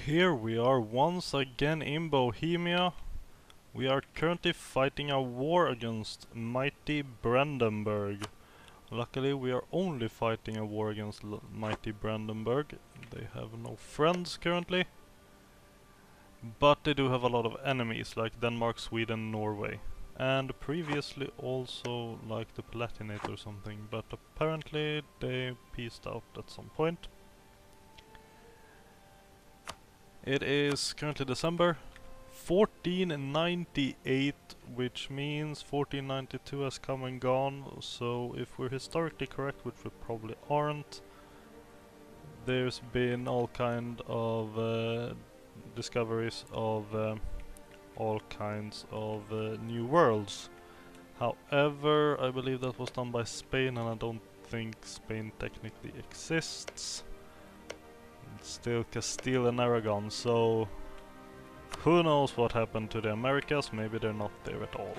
Here we are once again in Bohemia. We are currently fighting a war against mighty Brandenburg. Luckily we are only fighting a war against mighty Brandenburg. They have no friends currently. But they do have a lot of enemies like Denmark, Sweden, Norway. And previously also like the Palatinate or something, but apparently they peaced out at some point. It is currently December 1498, which means 1492 has come and gone, so if we're historically correct, which we probably aren't, there's been all kind of discoveries of all kinds of new worlds. However, I believe that was done by Spain, and I don't think Spain technically exists. It's still Castile and Aragon, so who knows what happened to the Americas. Maybe they're not there at all.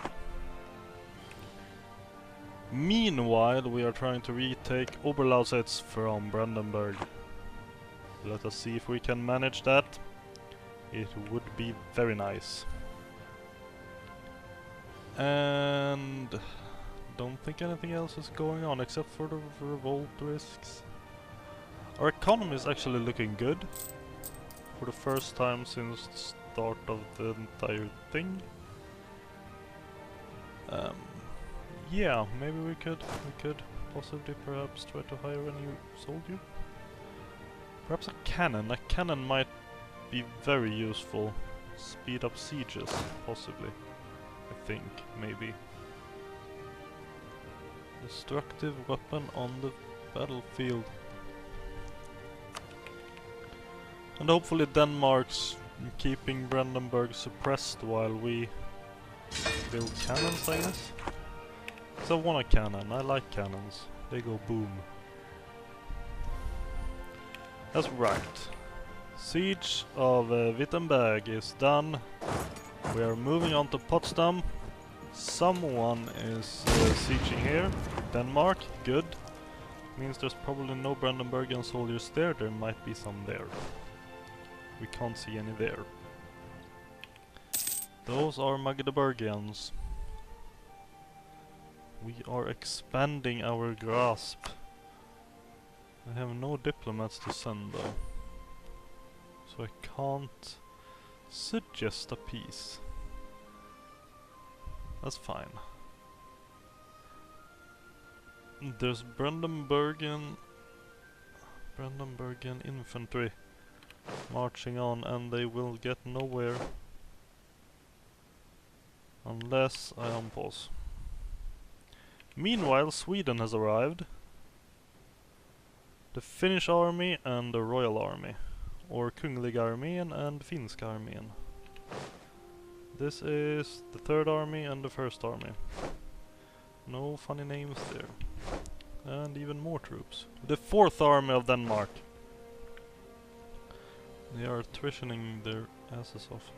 Meanwhile, we are trying to retake Oberlausitz from Brandenburg. Let us see if we can manage that. It would be very nice. And don't think anything else is going on except for the revolt risks. Our economy is actually looking good for the first time since the start of the entire thing. Yeah, maybe we could possibly perhaps try to hire a new soldier. Perhaps a cannon. A cannon might be very useful. Speed up sieges, possibly. I think, maybe. Destructive weapon on the battlefield. And hopefully Denmark's keeping Brandenburg suppressed while we build cannons, I guess. So I want a cannon. I like cannons. They go boom. That's right. Siege of Wittenberg is done. We are moving on to Potsdam. Someone is sieging here. Denmark, good. Means there's probably no Brandenburgian soldiers there. There might be some there. We can't see any there. Those are Magdeburgians. We are expanding our grasp. I have no diplomats to send though. So I can't suggest a peace. That's fine. There's Brandenburgian infantry marching on, and they will get nowhere unless I unpause. Meanwhile, Sweden has arrived. The Finnish army and the Royal Army, or Kungliga Armén and Finska Armén. This is the Third Army and the First Army. No funny names there. And even more troops. The Fourth Army of Denmark. They are attritioning their asses off.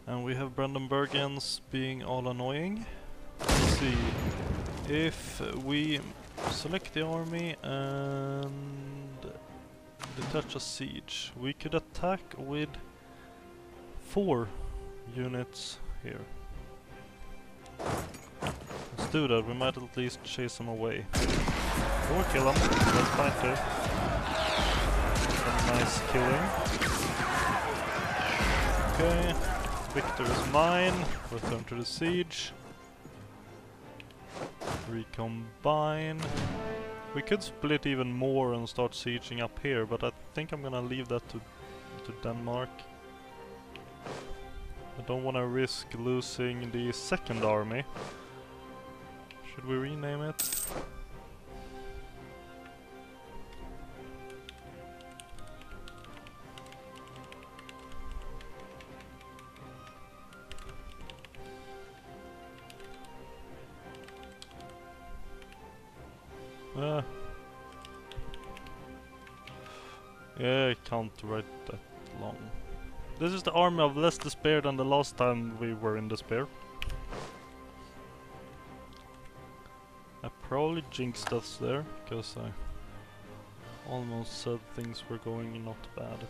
And we have Brandenburgians being all annoying. Let's see. If we select the army and detach a siege, we could attack with 4 units here. Let's do that. We might at least chase them away. Or kill them. That's fine too. Some nice killing. Okay. Victor is mine. Return to the siege. Recombine. We could split even more and start sieging up here, but I think I'm gonna leave that to Denmark. I don't want to risk losing the Second Army. Should we rename it? Yeah, I can't write that long. This is the army of less despair than the last time we were in despair. I probably jinxed us there, because I almost said things were going not bad.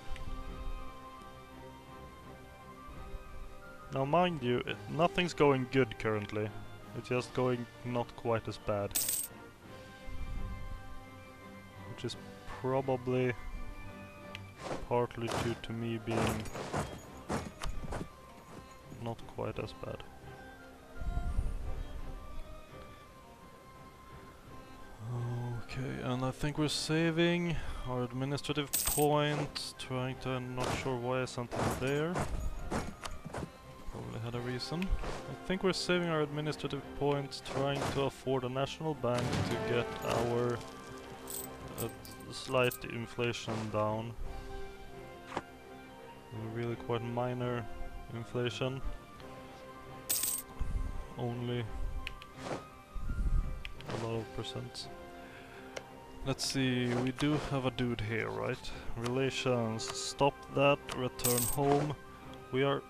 Now mind you, nothing's going good currently. It's just going not quite as bad. Which is probably partly due to me being not quite as bad. Okay, and I think we're saving our administrative points, trying to... I'm not sure why I sent them there. Probably had a reason. I think we're saving our administrative points, trying to afford a national bank to get our slight inflation down. Really quite minor inflation. Only a lot of percents. Let's see, we do have a dude here, right? Relations, stop that, return home. We are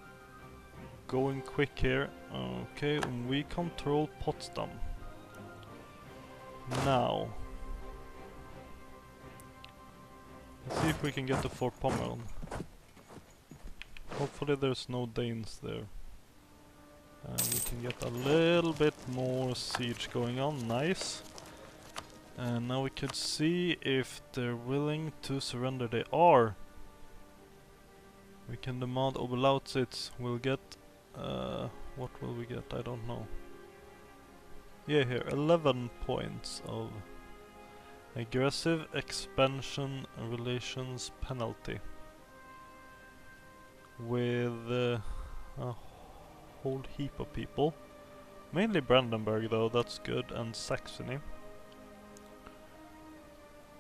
going quick here. Okay, we control Potsdam. Now, let's see if we can get to Fort Pommern. Hopefully there's no Danes there. And we can get a little bit more siege going on, nice. And now we could see if they're willing to surrender. They are. We can demand Oberlausitz. We'll get... what will we get? I don't know. Yeah, here, 11 points of aggressive expansion relations penalty. With a whole heap of people. Mainly Brandenburg though, that's good, and Saxony.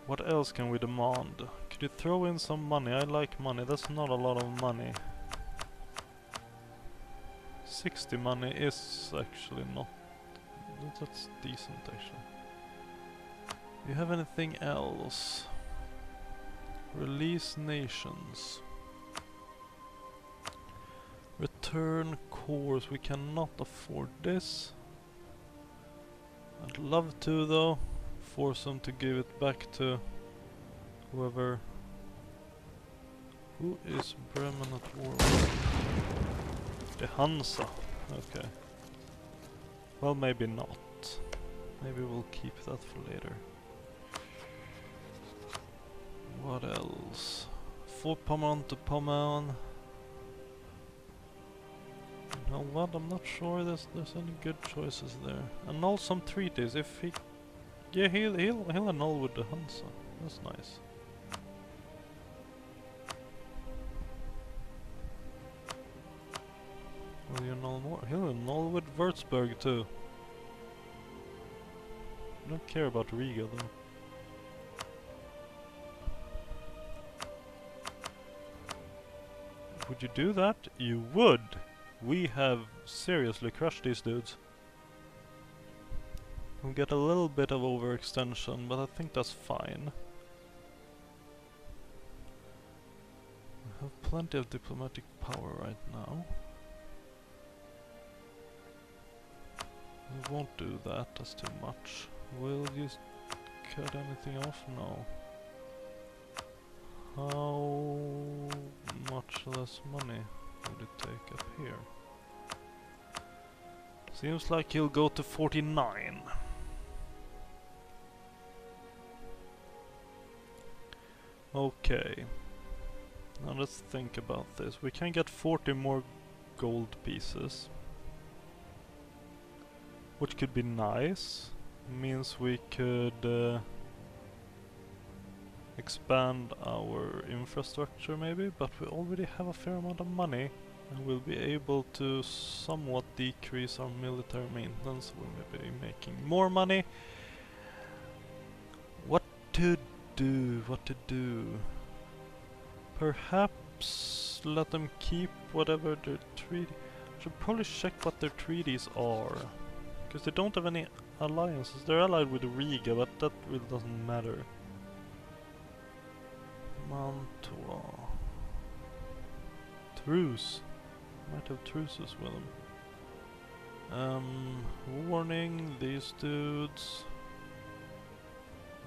What else can we demand? Could you throw in some money? I like money, that's not a lot of money. 60 money is actually not... that's decent actually. Do you have anything else? Release nations. Return cores, we cannot afford this. I'd love to though. Force them to give it back to whoever. Who is Bremen at war with? The Hansa. Okay. Well, maybe not. Maybe we'll keep that for later. What else? Fort Pommern to Pommern. You know what? I'm not sure there's any good choices there. Annul some treaties if he... yeah, he'll annul with the Hansa. That's nice. Will you annul more? He'll annul with Würzburg too. I don't care about Riga though. Would you do that? You would! We have seriously crushed these dudes. We'll get a little bit of overextension, but I think that's fine. We have plenty of diplomatic power right now. We won't do that, that's too much. Will you cut anything off? No. How much less money would it take up here? Seems like he'll go to 49. Okay. Now let's think about this. We can get 40 more gold pieces. Which could be nice. Means we could expand our infrastructure maybe, but we already have a fair amount of money and we'll be able to somewhat decrease our military maintenance. We'll be making more money. What to do? Perhaps let them keep whatever their treaty... Should probably check what their treaties are. Because they don't have any alliances. They're allied with Riga, but that really doesn't matter. Mantua. Truce. Might have truces with them. Warning, these dudes.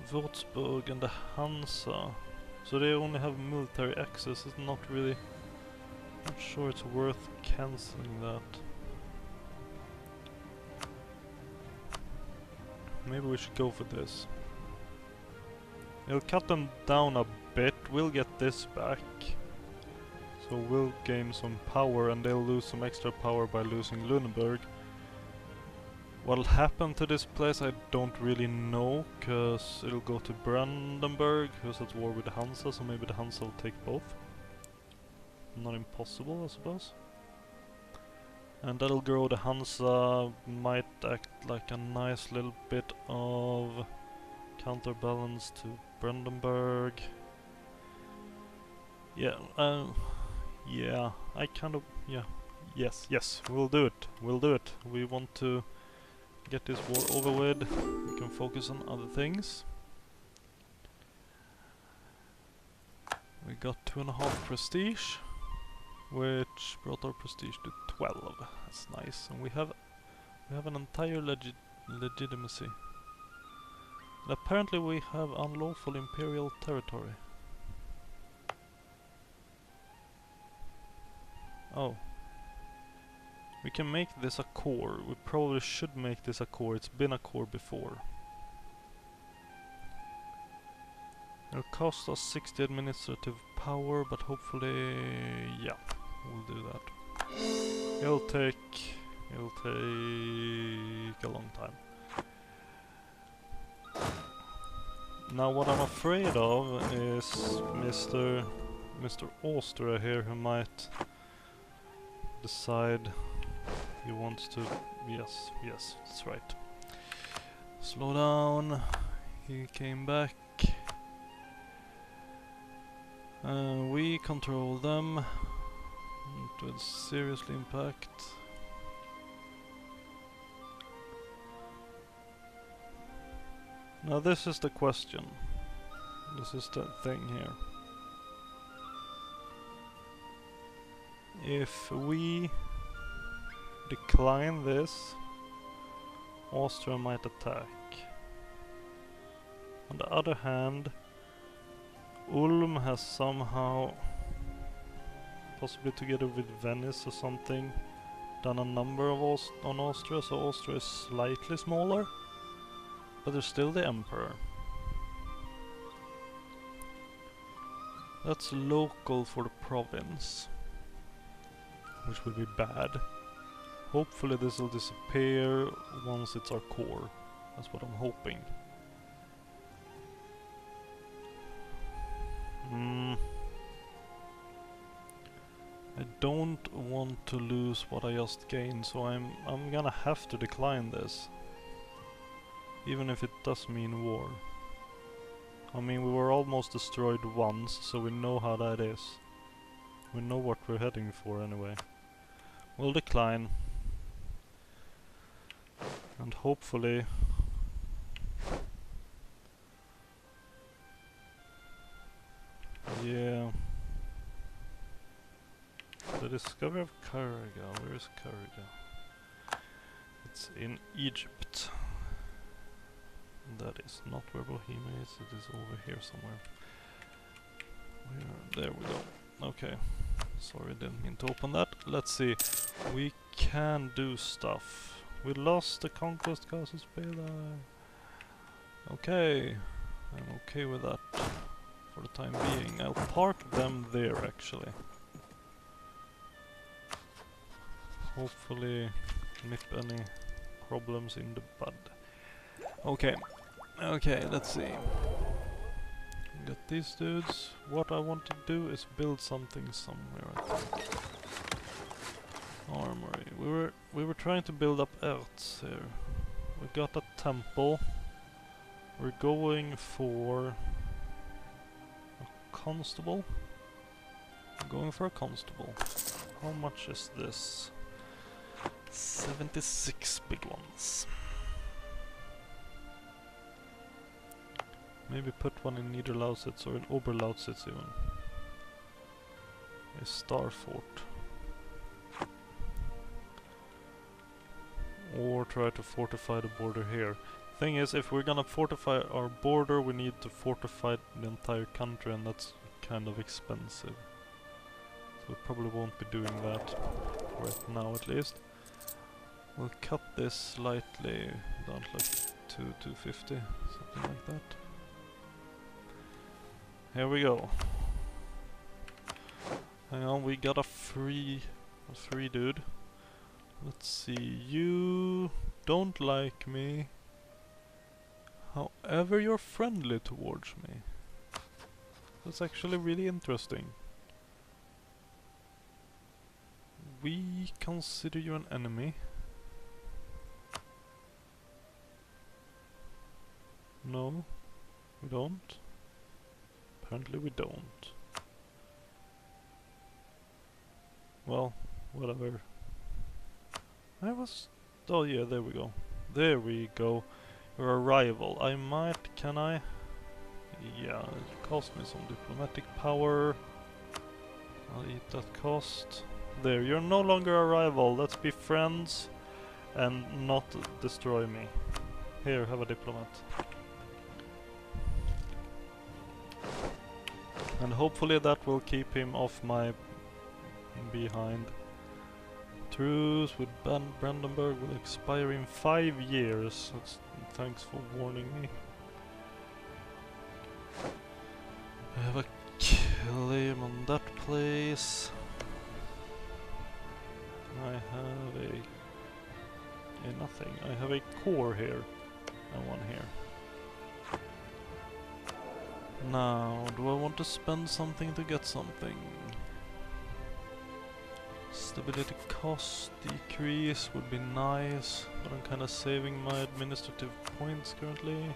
Würzburg and the Hansa. So they only have military access, it's not really Not sure it's worth cancelling that. Maybe we should go for this. It'll cut them down a bit, we'll get this back. So we'll gain some power and they'll lose some extra power by losing Lunenburg. What'll happen to this place I don't really know, cause it'll go to Brandenburg, who's at war with the Hansa, so maybe the Hansa will take both. Not impossible, I suppose. And that'll grow the Hansa, might act like a nice little bit of counterbalance to Brandenburg. Yeah, yeah, I kind of, yeah, yes, we'll do it, We want to get this war over with, we can focus on other things. We got 2.5 prestige, which brought our prestige to 12. That's nice, and we have an entire legitimacy. And apparently we have unlawful imperial territory. Oh. We can make this a core. We probably should make this a core. It's been a core before. It'll cost us 60 administrative power, but hopefully, yeah, we'll do that. It'll take a long time. Now what I'm afraid of is Mr. Austria here, who might decide he wants to... Yes, that's right. Slow down. He came back. We control them. It will seriously impact. Now this is the question. This is the thing here. If we decline this, Austria might attack. On the other hand, Ulm has somehow, possibly together with Venice or something, done a number of on Austria, so Austria is slightly smaller, but they're still the emperor. That's local for the province, which will be bad. Hopefully this will disappear once it's our core. That's what I'm hoping. I don't want to lose what I just gained, so I'm gonna have to decline this. Even if it does mean war. I mean, we were almost destroyed once, so we know how that is. We know what we're heading for anyway. We'll decline. And hopefully... Yeah... The discovery of Karaga. Where is Karaga? It's in Egypt. That is not where Bohemia is, it is over here somewhere. There we go. Okay. Sorry, didn't mean to open that. Let's see. We can do stuff. We lost the conquest causes Bela. Okay. I'm okay with that for the time being. I'll park them there actually. Hopefully nip any problems in the bud. Okay. Okay, let's see. Got these dudes. What I want to do is build something somewhere, I think. Armory. We were trying to build up Erz here. We got a temple. We're going for a constable. We're going for a constable. How much is this? 76 big ones. Maybe put one in Niederlausitz or in Oberlausitz even. A star fort. Or try to fortify the border here. Thing is, if we're gonna fortify our border, we need to fortify the entire country, and that's kind of expensive. So we probably won't be doing that right now at least. We'll cut this slightly down to like 250, something like that. Here we go. Hang on, we got a free dude. Let's see, you don't like me. However, you're friendly towards me. That's actually really interesting. We consider you an enemy. No, we don't. Apparently we don't. Well, whatever. Oh yeah, there we go. There we go. You're a rival. Can I? Yeah, it cost me some diplomatic power. I'll eat that cost. There, you're no longer a rival. Let's be friends and not destroy me. Here, have a diplomat. And hopefully that will keep him off my behind. Truce with Brandenburg will expire in 5 years. Thanks for warning me. I have a claim on that place. I have nothing. I have a core here and one here. Now, do I want to spend something to get something? Stability cost decrease would be nice, but I'm kind of saving my administrative points currently.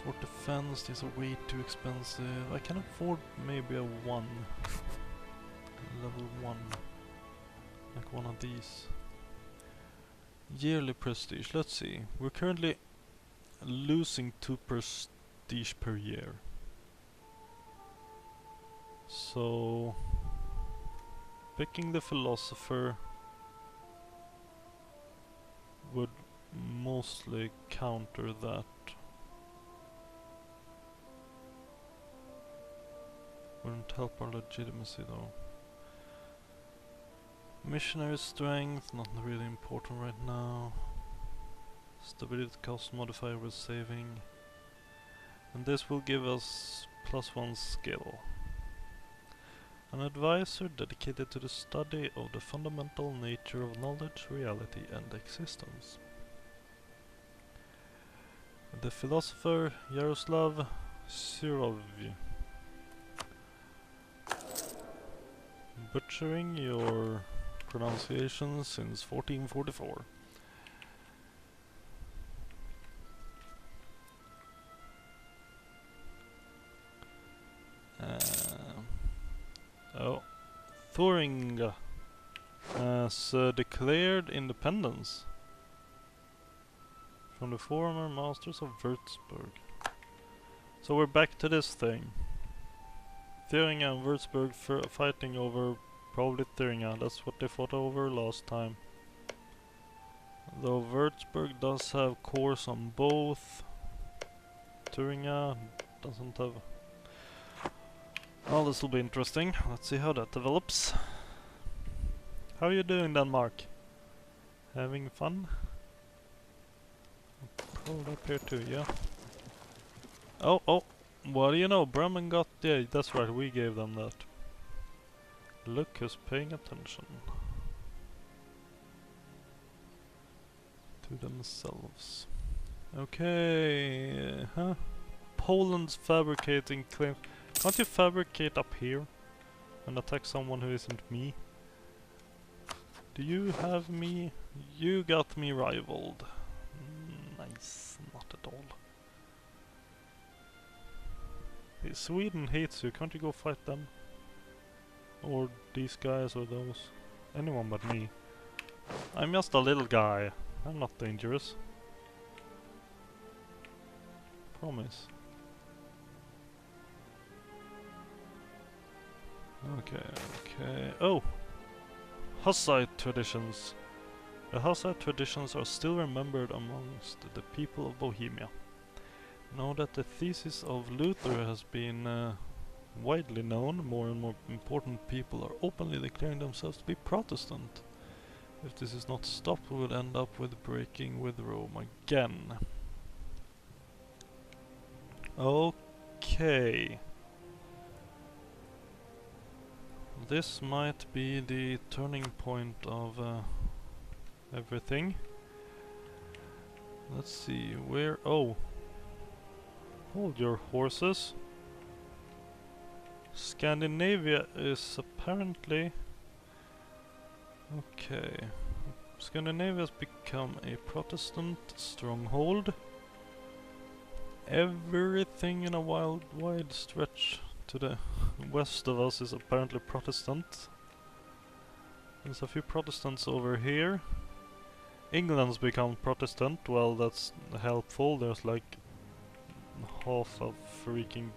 Fort defense, these are way too expensive. I can afford maybe a 1. Level 1. Like one of these. Yearly prestige, let's see. We're currently losing 2 prestige per year. So picking the philosopher would mostly counter that. Wouldn't help our legitimacy though. Missionary strength, not really important right now. Stability cost modifier we're saving. And this will give us +1 skill. An advisor dedicated to the study of the fundamental nature of knowledge, reality and existence. The philosopher Yaroslav Sirov. Butchering your pronunciation since 1444. Thuringia has declared independence from the former masters of Würzburg. So we're back to this thing. Thuringia and Würzburg fighting over probably Thuringia. That's what they fought over last time. Though Würzburg does have cores on both. Thuringia doesn't have. Well, this will be interesting. Let's see how that develops. How are you doing, Denmark? Having fun? Pulled up here too, yeah. Oh, what do you know? Bremen got, yeah, that's right, we gave them that. Look who's paying attention. To themselves. Okay, huh? Poland's fabricating claim. Can't you fabricate up here and attack someone who isn't me? Do you have me? You got me rivaled. Nice, not at all. Hey, Sweden hates you, can't you go fight them? Or these guys or those? Anyone but me. I'm just a little guy. I'm not dangerous. Promise. Okay. Oh! Hussite traditions. The Hussite traditions are still remembered amongst the people of Bohemia. Know that the thesis of Luther has been widely known, more and more important people are openly declaring themselves to be Protestant. If this is not stopped, we will end up with breaking with Rome again. Okay. This might be the turning point of everything. Let's see, where... Oh! Hold your horses. Scandinavia is apparently... Okay. Scandinavia has become a Protestant stronghold. Everything in a wide stretch to the west of us is apparently Protestant. There's a few Protestants over here. England's become Protestant. Well, that's helpful. There's like half a freaking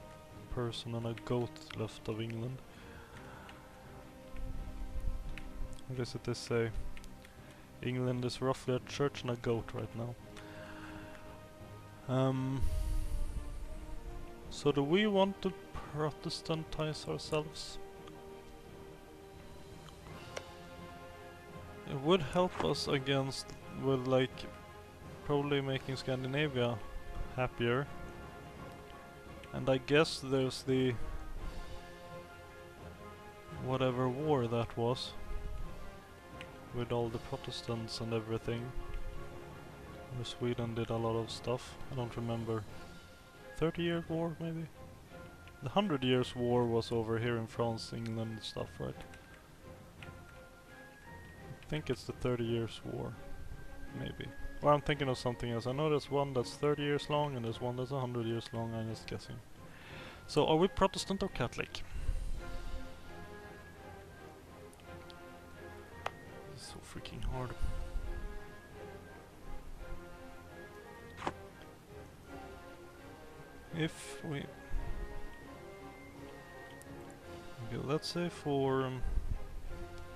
person and a goat left of England. What is it they say? England is roughly a church and a goat right now. So do we want to Protestantize ourselves? It would help us against, with like, probably making Scandinavia happier. And I guess there's the whatever war that was, with all the Protestants and everything, where Sweden did a lot of stuff. I don't remember. 30 Years War maybe? The 100 Years War was over here in France, England and stuff, right? I think it's the 30 Years War, maybe. Or I'm thinking of something else. I know there's one that's 30 years long and there's one that's 100 years long, I'm just guessing. So are we Protestant or Catholic? This is so freaking hard. If we... Okay, let's say for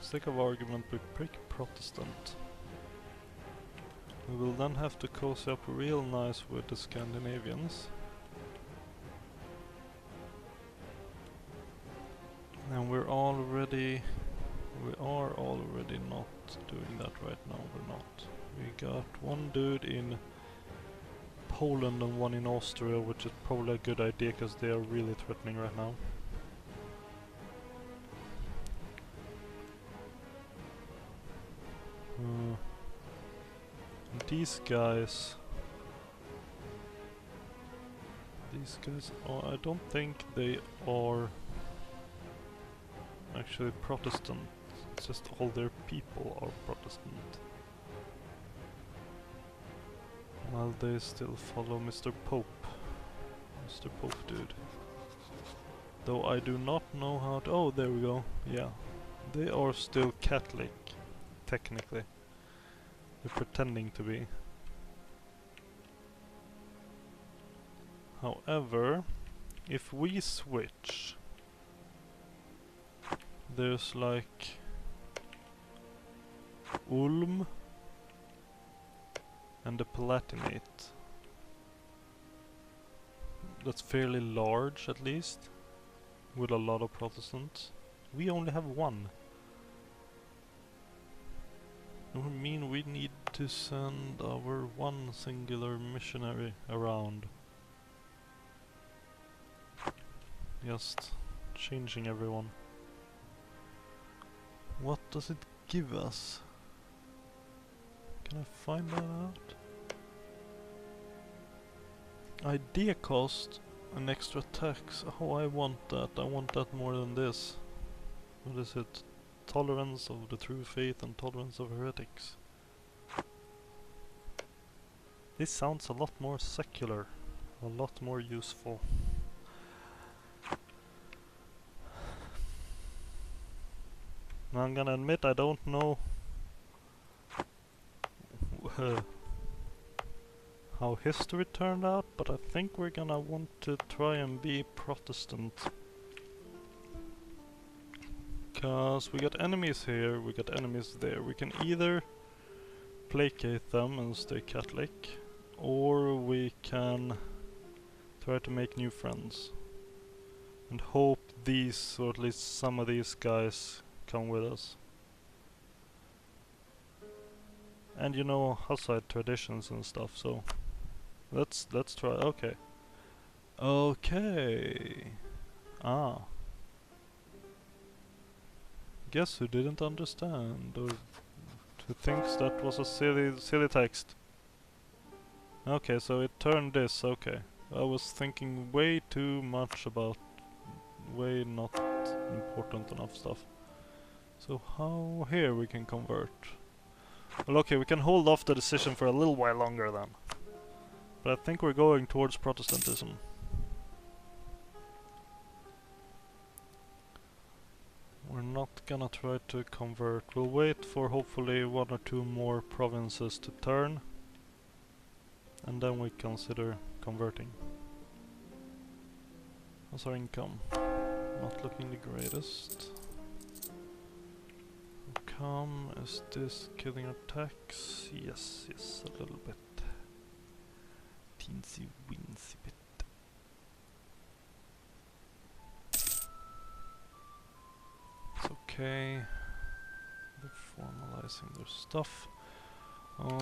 sake of argument we pick Protestant. We will then have to cozy up real nice with the Scandinavians. And we are already not doing that right now, we're not. We got one dude in Poland and one in Austria, which is probably a good idea because they are really threatening right now. These guys, I don't think they are actually Protestant, it's just all their people are Protestant. While they still follow Mr. Pope dude. Though I do not know how to... Oh, there we go, yeah. They are still Catholic, technically. They're pretending to be. However, if we switch, there's like Ulm and the Palatinate. That's fairly large, at least, with a lot of Protestants. We only have one. It would mean we need to send our one singular missionary around. Just changing everyone. What does it give us? Can I find that out? Idea cost an extra tax. Oh, I want that. I want that more than this. What is it? Tolerance of the true faith and tolerance of heretics. This sounds a lot more secular, a lot more useful. Now I'm gonna admit I don't know how history turned out, but I think we're gonna want to try and be Protestant. Because we got enemies here, we got enemies there. We can either placate them and stay Catholic, or we can try to make new friends. And hope these, or at least some of these guys, come with us. And you know, Hussite traditions and stuff, so let's try. Okay. Okay. Ah. Guess who didn't understand, or who thinks that was a silly text. Okay, so it turned this, okay. I was thinking way too much about way not important enough stuff. So how here we can convert? Well, okay, we can hold off the decision for a little while longer then. But I think we're going towards Protestantism. We're not gonna try to convert. We'll wait for hopefully 1 or 2 more provinces to turn. And then we consider converting. How's our income? Not looking the greatest. Income, is this killing our tax? Yes, a little bit. Teensy weensy bit. It's okay. They're formalizing their stuff.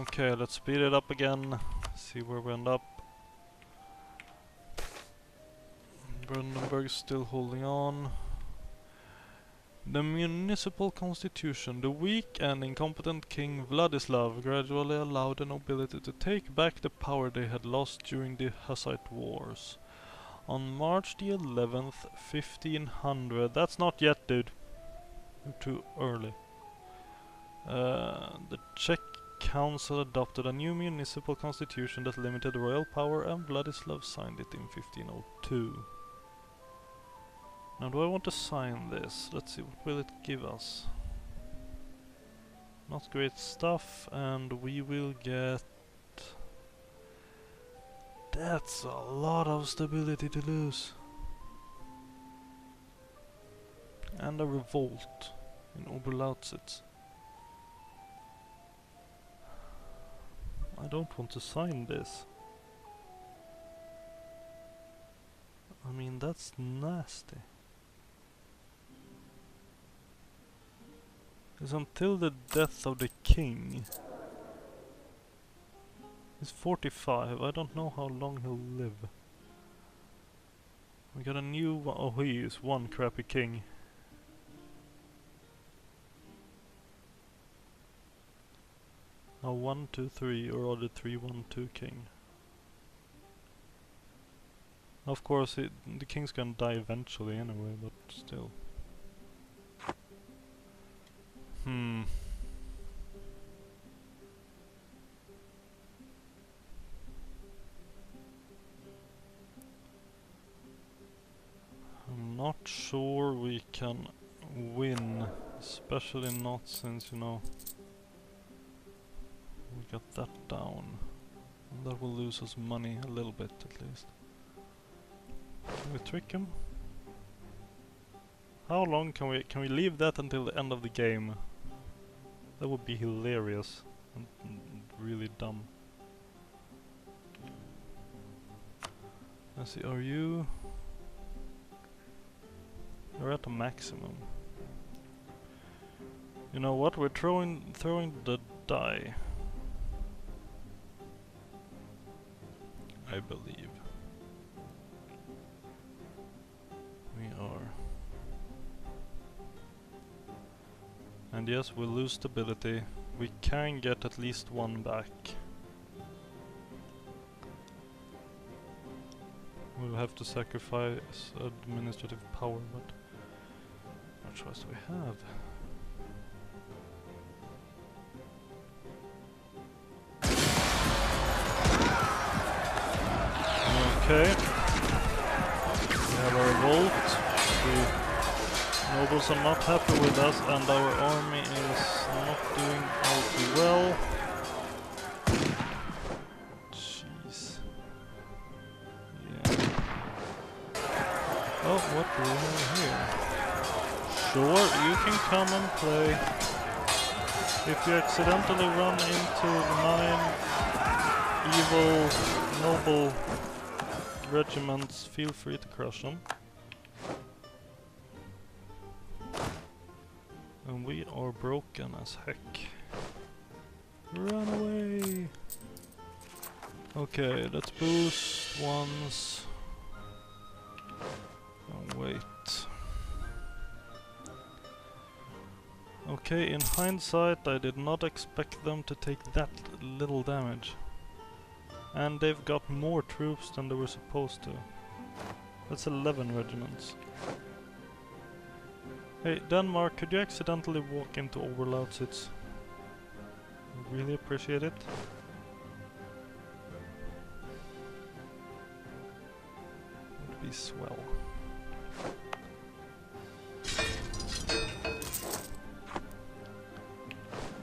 Okay, let's speed it up again. See where we end up. Brandenburg still holding on. The municipal constitution. The weak and incompetent King Vladislav gradually allowed the nobility to take back the power they had lost during the Hussite wars. On March the 11th, 1500. That's not yet, dude. You're too early. The Czech Council adopted a new municipal constitution that limited royal power, and Vladislav signed it in 1502. Now, do I want to sign this? Let's see, what will it give us? Not great stuff, and we will get... That's a lot of stability to lose. And a revolt in Oberlausitz. I don't want to sign this. I mean, that's nasty. It's until the death of the king. He's 45. I don't know how long he'll live. We got a new one. Oh, he is one crappy king. A 1, 2, 3, or rather 3, 1, 2 king. Of course, the king's gonna die eventually anyway, but still. I'm not sure we can win, especially not since, you know, we got that down. And that will lose us money a little bit at least. Can we trick him? How long can we leave that until the end of the game? That would be hilarious and really dumb. Let's see, are you... You're at the maximum. You know what? We're throwing the die. I believe. We are. And yes, we'll lose stability. We can get at least one back. We'll have to sacrifice administrative power, but what choice do we have? Okay. We have a revolt. The nobles are not happy with us, and our army is not doing all too well. Jeez. Yeah. Oh, what do we have here? Sure, you can come and play. If you accidentally run into 9 evil noble regiments, feel free to crush them. And we are broken as heck. Run away! Okay, let's boost once. And wait. Okay, in hindsight I did not expect them to take that little damage. And they've got more troops than they were supposed to. That's 11 regiments. Hey, Denmark, could you accidentally walk into Overlausitz? Really appreciate it. Would be swell.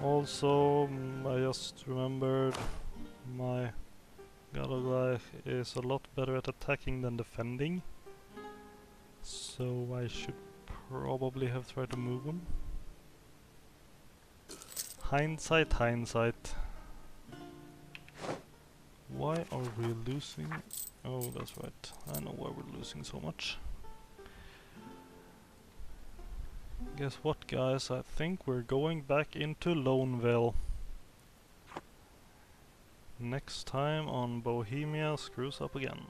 Also, I just remembered my Gadoglaich is a lot better at attacking than defending. So I should probably have tried to move him. Hindsight, hindsight. Why are we losing? Oh, that's right. I know why we're losing so much. Guess what, guys? I think we're going back into Loneville. Next time on Bohemia screws up again.